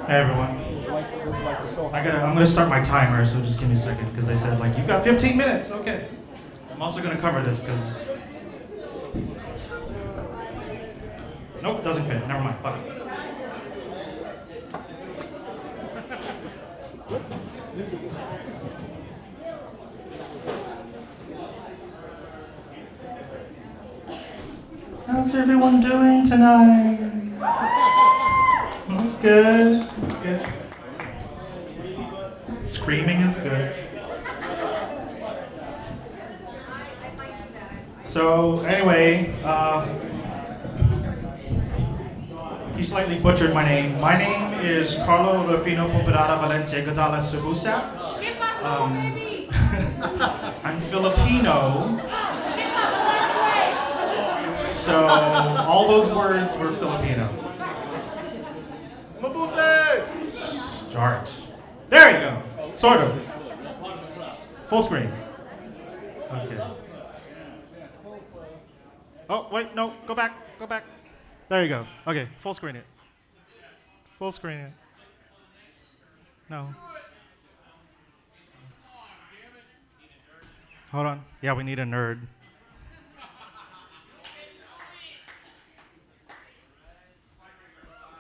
Hey everyone. I'm gonna start my timer, so just give me a second, because they said like you've got 15 minutes. Okay. I'm also gonna cover this because. Nope, doesn't fit. Never mind. Fuck it. How's everyone doing tonight? That's good. That's good. Screaming is good. So anyway, he slightly butchered my name. My name is Carlo Rufino Puperada Valencia Gonzalez Sabusap. I'm Filipino. So all those words were Filipino. Start. There you go. Sort of. Full screen. Okay. Oh, wait, no, go back, go back. There you go. Okay, full screen it. Full screen it. No. Hold on. Yeah, we need a nerd.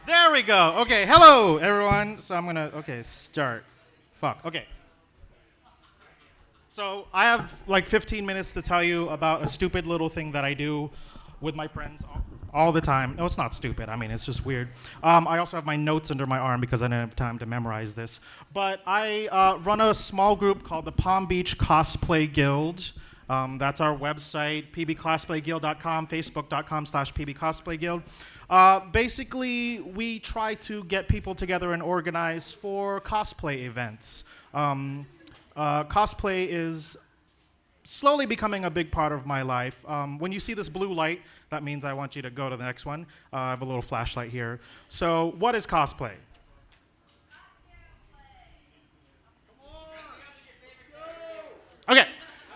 There we go. Okay, hello, everyone. So I'm gonna, okay, start. Fuck, okay. So I have like 15 minutes to tell you about a stupid little thing that I do with my friends all the time. No, it's not stupid. I mean, it's just weird. I also have my notes under my arm because I didn't have time to memorize this. But I run a small group called the Palm Beach Cosplay Guild. That's our website, pbcosplayguild.com, facebook.com/pbcosplayguild. Basically, we try to get people together and organize for cosplay events. Cosplay is slowly becoming a big part of my life. When you see this blue light, that means I want you to go to the next one. I have a little flashlight here. So what is cosplay? Okay.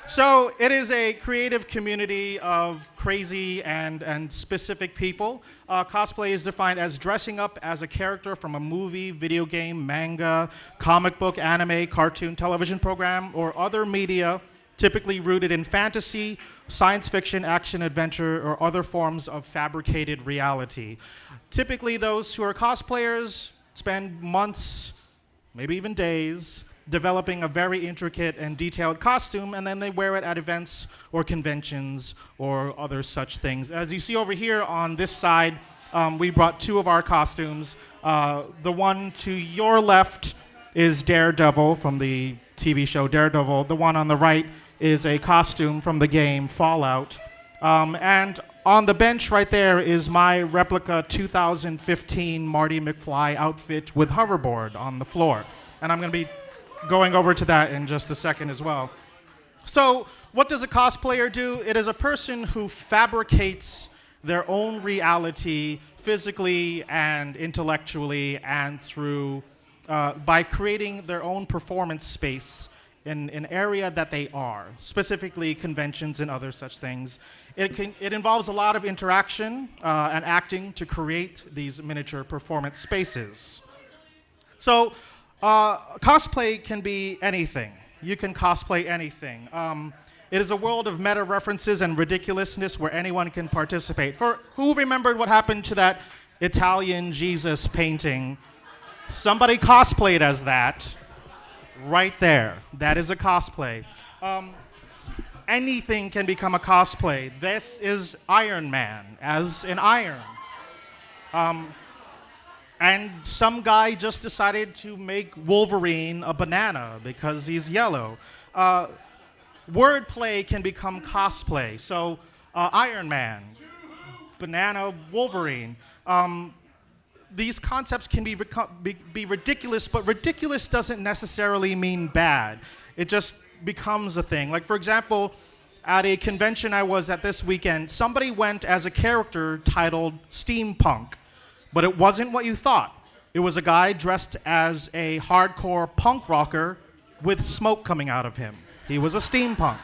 So it is a creative community of crazy and specific people. Cosplay is defined as dressing up as a character from a movie, video game, manga, comic book, anime, cartoon, television program, or other media typically rooted in fantasy, science fiction, action, adventure, or other forms of fabricated reality. Typically, those who are cosplayers spend months, maybe even days, developing a very intricate and detailed costume, and then they wear it at events or conventions or other such things. As you see over here on this side, we brought two of our costumes. The one to your left is Daredevil from the TV show Daredevil. The one on the right is a costume from the game Fallout. And on the bench right there is my replica 2015 Marty McFly outfit with hoverboard on the floor. And I'm going to be going over to that in just a second as well. So what does a cosplayer do? It is a person who fabricates their own reality physically and intellectually and through by creating their own performance space in an area that they are, specifically conventions and other such things. It involves a lot of interaction and acting to create these miniature performance spaces. So cosplay can be anything. You can cosplay anything. It is a world of meta references and ridiculousness where anyone can participate. For who remembered what happened to that Italian Jesus painting? Somebody cosplayed as that. Right there. That is a cosplay. Anything can become a cosplay. This is Iron Man as an iron. And some guy just decided to make Wolverine a banana because he's yellow. Wordplay can become cosplay. So Iron Man, banana, Wolverine. These concepts can be ridiculous, but ridiculous doesn't necessarily mean bad. It just becomes a thing. Like, for example, at a convention I was at this weekend, somebody went as a character titled Steampunk. But it wasn't what you thought. It was a guy dressed as a hardcore punk rocker with smoke coming out of him. He was a steampunk.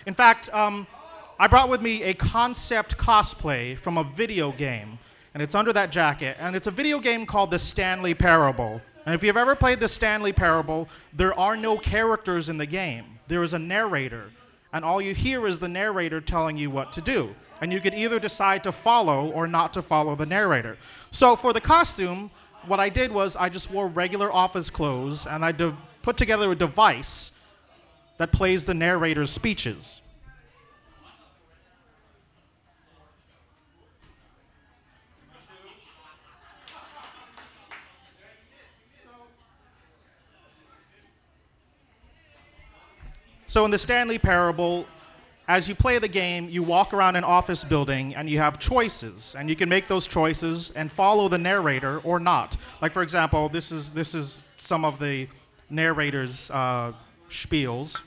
In fact, I brought with me a concept cosplay from a video game. and it's under that jacket. And it's a video game called The Stanley Parable. And if you've ever played The Stanley Parable, there are no characters in the game. There is a narrator, and all you hear is the narrator telling you what to do. And you could either decide to follow or not to follow the narrator. So for the costume, what I did was I just wore regular office clothes, and I put together a device that plays the narrator's speeches. So in the Stanley Parable, as you play the game, you walk around an office building and you have choices, and you can make those choices and follow the narrator or not. Like, for example, this is some of the narrator's spiels.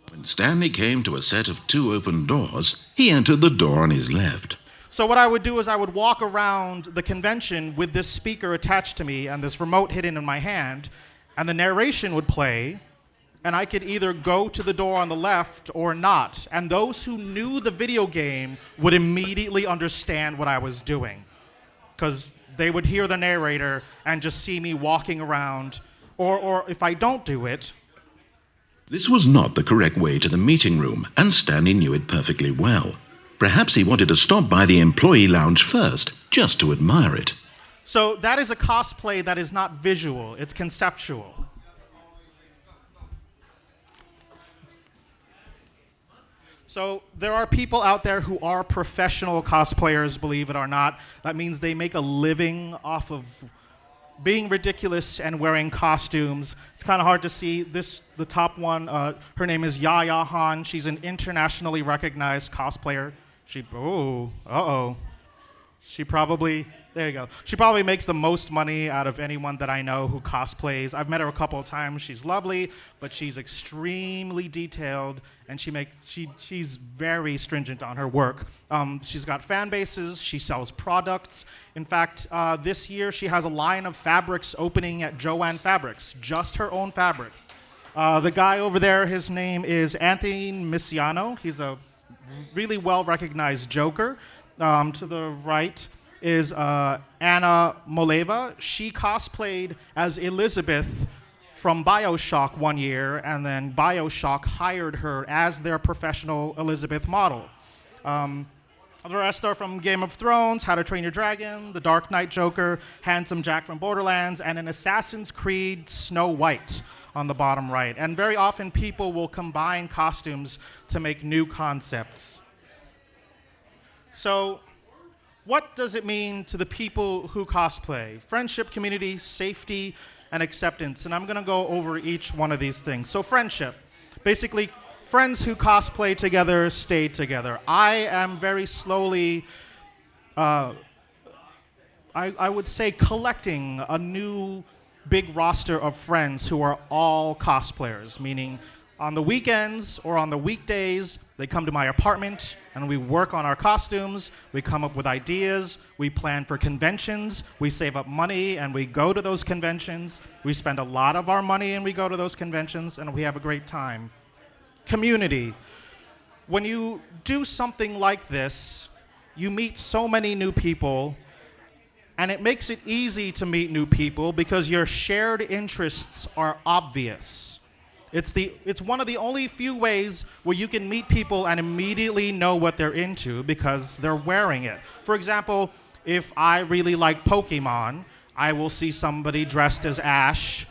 When Stanley came to a set of 2 open doors, he entered the door on his left. So what I would do is I would walk around the convention with this speaker attached to me and this remote hidden in my hand, and the narration would play, and I could either go to the door on the left or not. And those who knew the video game would immediately understand what I was doing, because they would hear the narrator and just see me walking around, or if I don't do it. This was not the correct way to the meeting room, and Stanley knew it perfectly well. Perhaps he wanted to stop by the employee lounge first, just to admire it. So that is a cosplay that is not visual, it's conceptual. So there are people out there who are professional cosplayers, believe it or not. That means they make a living off of being ridiculous and wearing costumes. It's kind of hard to see. The top one, her name is Yaya Han. She's an internationally recognized cosplayer. She probably, there you go. She probably makes the most money out of anyone that I know who cosplays. I've met her a couple of times. She's lovely, but she's extremely detailed, and she's very stringent on her work. She's got fan bases. She sells products. In fact, this year she has a line of fabrics opening at Joann Fabrics, just her own fabrics. The guy over there, his name is Anthony Misiano. He's a really well-recognized Joker. To the right is Anna Moleva. She cosplayed as Elizabeth from BioShock one year, and then BioShock hired her as their professional Elizabeth model. The rest are from Game of Thrones, How to Train Your Dragon, The Dark Knight Joker, Handsome Jack from Borderlands, and an Assassin's Creed Snow White on the bottom right. And very often people will combine costumes to make new concepts. So, what does it mean to the people who cosplay? Friendship, community, safety, and acceptance. And I'm going to go over each one of these things. So, friendship. Basically, friends who cosplay together stay together. I am very slowly, I would say, collecting a new big roster of friends who are all cosplayers, meaning on the weekends or on the weekdays, they come to my apartment and we work on our costumes, we come up with ideas, we plan for conventions, we save up money and we go to those conventions, we spend a lot of our money and we go to those conventions and we have a great time. Community. When you do something like this, you meet so many new people, and it makes it easy to meet new people because your shared interests are obvious. It's one of the only few ways where you can meet people and immediately know what they're into because they're wearing it. For example, if I really like Pokemon, I will see somebody dressed as Ash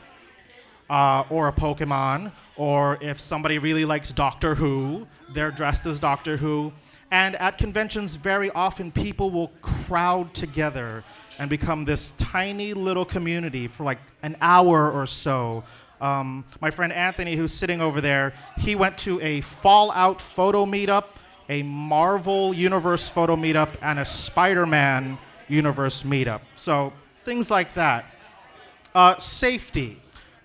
or a Pokemon, or if somebody really likes Doctor Who, they're dressed as Doctor Who. And at conventions, very often people will crowd together and become this tiny little community for like an hour or so. My friend Anthony, who's sitting over there, he went to a Fallout photo meetup, a Marvel Universe photo meetup, and a Spider-Man Universe meetup. So things like that. Safety.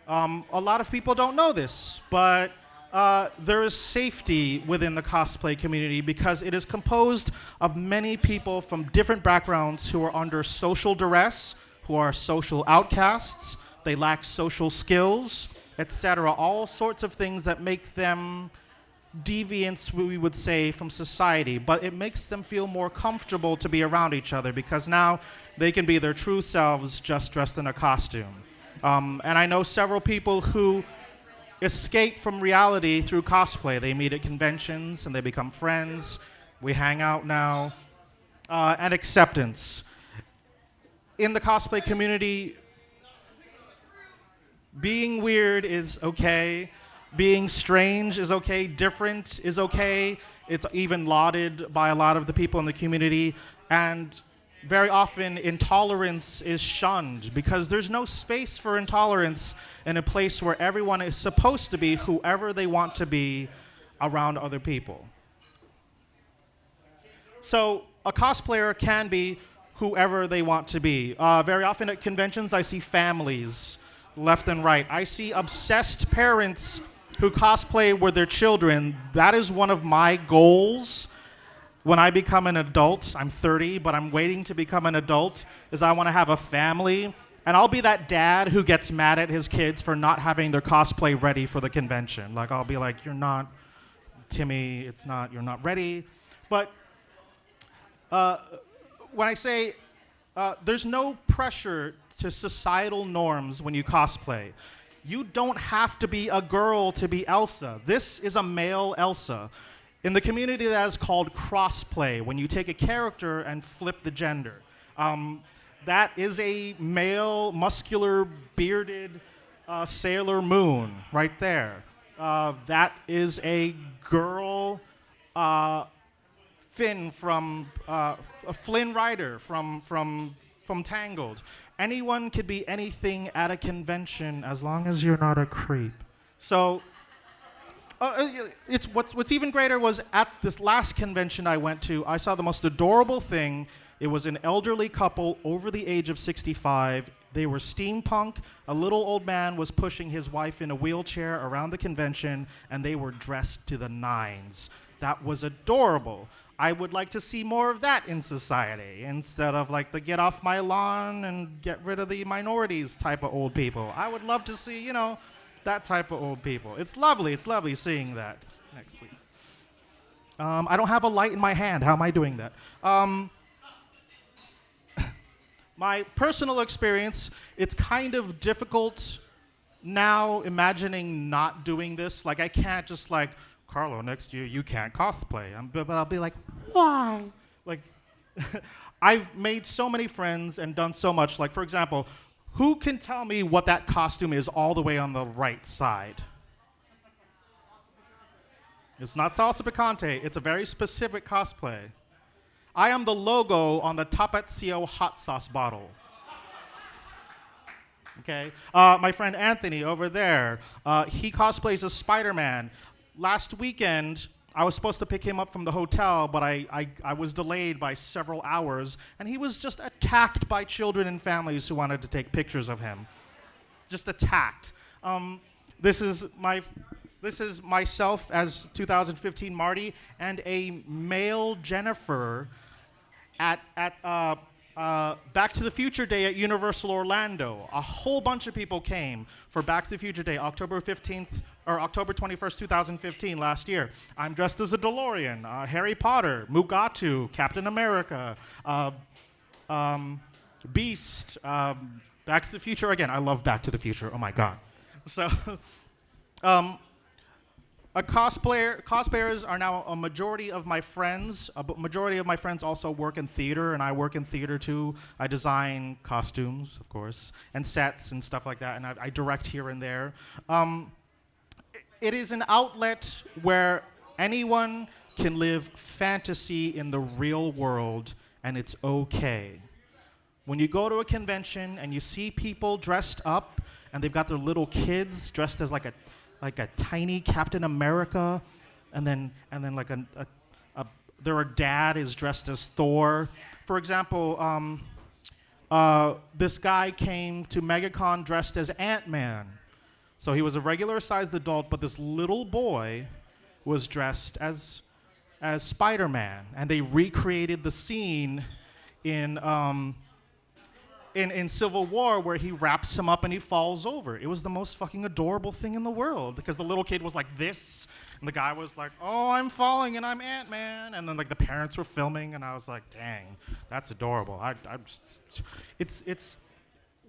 A lot of people don't know this, but there is safety within the cosplay community because it is composed of many people from different backgrounds who are under social duress, who are social outcasts, they lack social skills, etc. All sorts of things that make them deviance, we would say, from society, but it makes them feel more comfortable to be around each other because now they can be their true selves just dressed in a costume. And I know several people who escape from reality through cosplay. They meet at conventions and they become friends. We hang out now. And acceptance. In the cosplay community, being weird is okay. Being strange is okay. Different is okay. It's even lauded by a lot of the people in the community. And very often, intolerance is shunned because there's no space for intolerance in a place where everyone is supposed to be whoever they want to be around other people. So a cosplayer can be whoever they want to be. Very often at conventions, I see families left and right. I see obsessed parents who cosplay with their children. That is one of my goals when I become an adult. I'm 30, but I'm waiting to become an adult, is I want to have a family. And I'll be that dad who gets mad at his kids for not having their cosplay ready for the convention. Like, I'll be like, you're not, Timmy, you're not ready. But when I say there's no pressure to societal norms when you cosplay. You don't have to be a girl to be Elsa. This is a male Elsa. In the community, that is called crossplay, when you take a character and flip the gender. That is a male, muscular, bearded Sailor Moon right there. That is a girl Finn from a Flynn Rider from Tangled. Anyone could be anything at a convention as long as you're not a creep. So it's what's even greater was at this last convention I went to, I saw the most adorable thing. It was an elderly couple over the age of 65. They were steampunk. A little old man was pushing his wife in a wheelchair around the convention, and they were dressed to the nines. That was adorable. I would like to see more of that in society instead of like the get off my lawn and get rid of the minorities type of old people. I would love to see, that type of old people. It's lovely seeing that. Next, please. I don't have a light in my hand. How am I doing that? My personal experience, it's kind of difficult now imagining not doing this. Like, I can't just like, Carlo, next year you can't cosplay. But I'll be like, why? Like, I've made so many friends and done so much. Like, for example, who can tell me what that costume is all the way on the right side? It's not salsa picante. It's a very specific cosplay. I am the logo on the Tapatio hot sauce bottle. Okay? My friend Anthony over there, he cosplays as Spider-Man. Last weekend, I was supposed to pick him up from the hotel, but I was delayed by several hours, and he was just attacked by children and families who wanted to take pictures of him. Just attacked. This is myself as 2015 Marty and a male Jennifer at Back to the Future Day at Universal Orlando. A whole bunch of people came for Back to the Future Day, October 15th, or October 21st, 2015, last year. I'm dressed as a DeLorean, Harry Potter, Mugatu, Captain America, Beast, Back to the Future again. I love Back to the Future, oh my God. So, cosplayers are now a majority of my friends. A majority of my friends also work in theater, and I work in theater too. I design costumes, of course, and sets and stuff like that, and I direct here and there. It is an outlet where anyone can live fantasy in the real world, and it's okay. When you go to a convention and you see people dressed up, and they've got their little kids dressed as like a tiny Captain America, and then like their dad is dressed as Thor. For example, this guy came to MegaCon dressed as Ant-Man. So he was a regular-sized adult, but this little boy was dressed as Spider-Man, and they recreated the scene in in Civil War where he wraps him up and he falls over. It was the most fucking adorable thing in the world because the little kid was like this, and the guy was like, "Oh, I'm falling and I'm Ant-Man," and then like the parents were filming, and I was like, "Dang, that's adorable." It's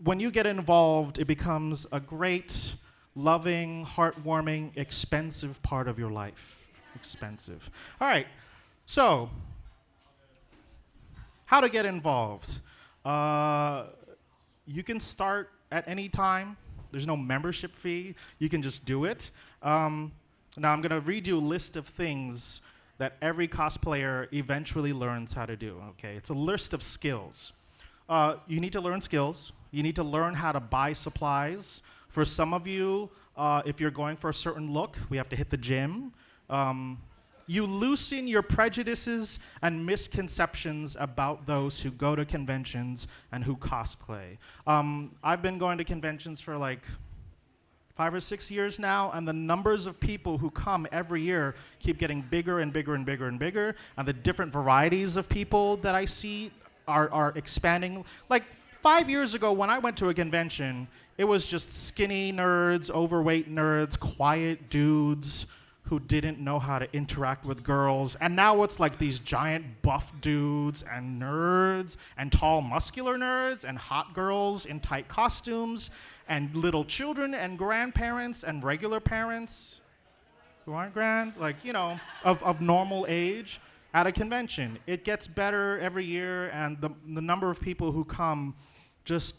when you get involved, it becomes a great, loving, heartwarming, expensive part of your life. Expensive. All right, so how to get involved. You can start at any time. There's no membership fee. You can just do it. Now I'm going to read you a list of things that every cosplayer eventually learns how to do. Okay, it's a list of skills. You need to learn skills. You need to learn how to buy supplies. For some of you, if you're going for a certain look, we have to hit the gym. You loosen your prejudices and misconceptions about those who go to conventions and who cosplay. I've been going to conventions for like 5 or 6 years now, and the numbers of people who come every year keep getting bigger and bigger and bigger and bigger, and the different varieties of people that I see are expanding. Like 5 years ago when I went to a convention, it was just skinny nerds, overweight nerds, quiet dudes who didn't know how to interact with girls. And now it's like these giant buff dudes and nerds and tall muscular nerds and hot girls in tight costumes and little children and grandparents and regular parents who aren't grand, like, you know, of normal age at a convention. It gets better every year, and the number of people who come just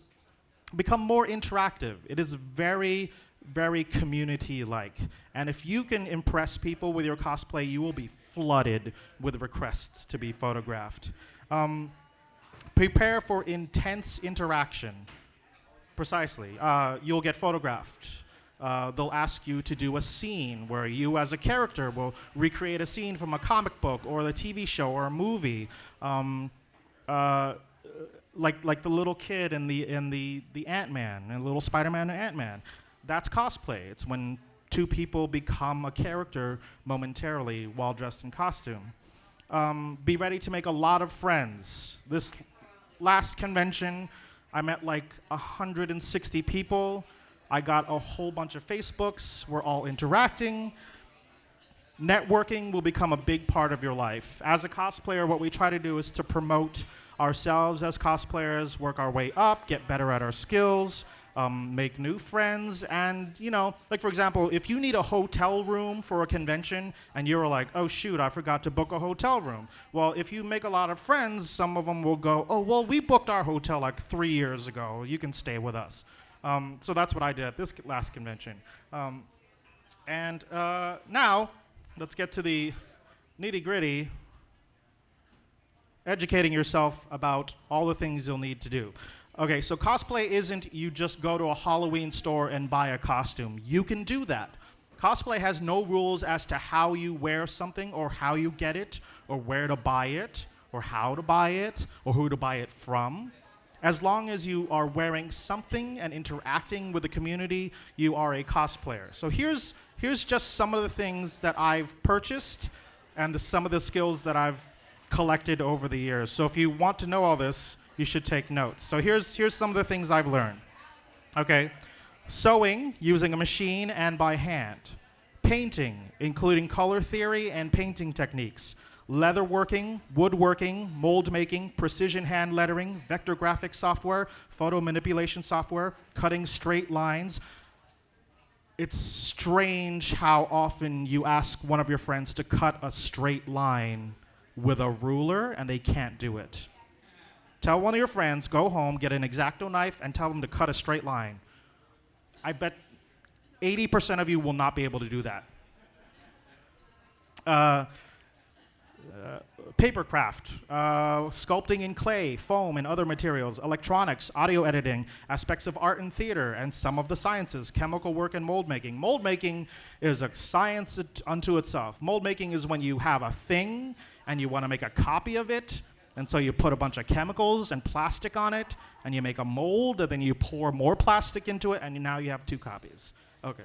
become more interactive. It is very, very community-like. And if you can impress people with your cosplay, you will be flooded with requests to be photographed. Prepare for intense interaction. Precisely. You'll get photographed. They'll ask you to do a scene where you as a character will recreate a scene from a comic book or the TV show or a movie. Like the little kid in the Ant-Man, and little Spider-Man and Ant-Man. That's cosplay. It's when two people become a character momentarily while dressed in costume. Be ready to make a lot of friends. This last convention, I met like 160 people. I got a whole bunch of Facebooks. We're all interacting. Networking will become a big part of your life. As a cosplayer, what we try to do is to promote ourselves as cosplayers, work our way up, get better at our skills, make new friends, and, you know, like for example, if you need a hotel room for a convention and you're like, oh shoot, I forgot to book a hotel room. Well, if you make a lot of friends, some of them will go, oh, well, we booked our hotel like 3 years ago. You can stay with us. So that's what I did at this last convention. Now, let's get to the nitty-gritty. Educating yourself about all the things you'll need to do. Okay, so cosplay isn't you just go to a Halloween store and buy a costume. You can do that. Cosplay has no rules as to how you wear something or how you get it or where to buy it or how to buy it or who to buy it from. As long as you are wearing something and interacting with the community, you are a cosplayer. So here's just some of the things that I've purchased and some of the skills that I've collected over the years. So if you want to know all this, you should take notes. So here's some of the things I've learned. Okay, sewing using a machine and by hand. Painting, including color theory and painting techniques. Leatherworking, woodworking, mold making, precision hand lettering, vector graphics software, photo manipulation software, cutting straight lines. It's strange how often you ask one of your friends to cut a straight line with a ruler and they can't do it. Tell one of your friends, go home, get an X-Acto knife, and tell them to cut a straight line. I bet 80% of you will not be able to do that. Papercraft, sculpting in clay, foam, and other materials, electronics, audio editing, aspects of art and theater, and some of the sciences, chemical work and mold making. Mold making is a science unto itself. Mold making is when you have a thing and you want to make a copy of it, and so you put a bunch of chemicals and plastic on it, and you make a mold, and then you pour more plastic into it, and now you have two copies. Okay.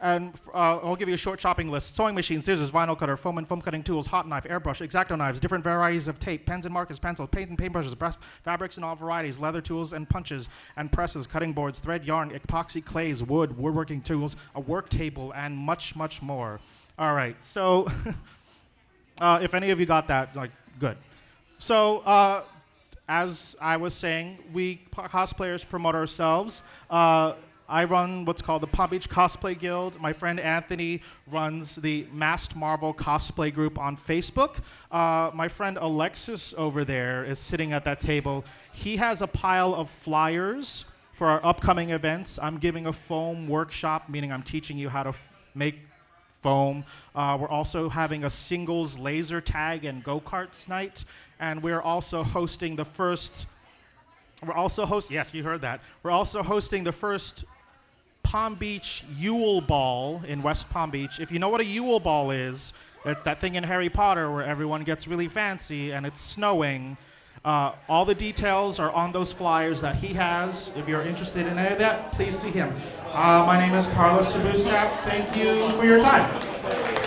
And I'll give you a short shopping list. Sewing machine, scissors, vinyl cutter, foam and foam cutting tools, hot knife, airbrush, X-Acto knives, different varieties of tape, pens and markers, pencils, paint and paintbrushes, fabrics in all varieties, leather tools and punches and presses, cutting boards, thread, yarn, epoxy clays, wood, woodworking tools, a work table, and much, much more. All right, so if any of you got that, like, good. So as I was saying, we cosplayers promote ourselves. I run what's called the Palm Beach Cosplay Guild. My friend Anthony runs the Masked Marvel Cosplay group on Facebook. My friend Alexis over there is sitting at that table. He has a pile of flyers for our upcoming events. I'm giving a foam workshop, meaning I'm teaching you how to make foam. We're also having a singles laser tag and go-karts night. And we're also hosting the first... yes, you heard that. We're also hosting the first Palm Beach Yule Ball in West Palm Beach. If you know what a Yule Ball is, it's that thing in Harry Potter where everyone gets really fancy and it's snowing. All the details are on those flyers that he has. If you're interested in any of that, please see him. My name is Carlo Sabusap. Thank you for your time.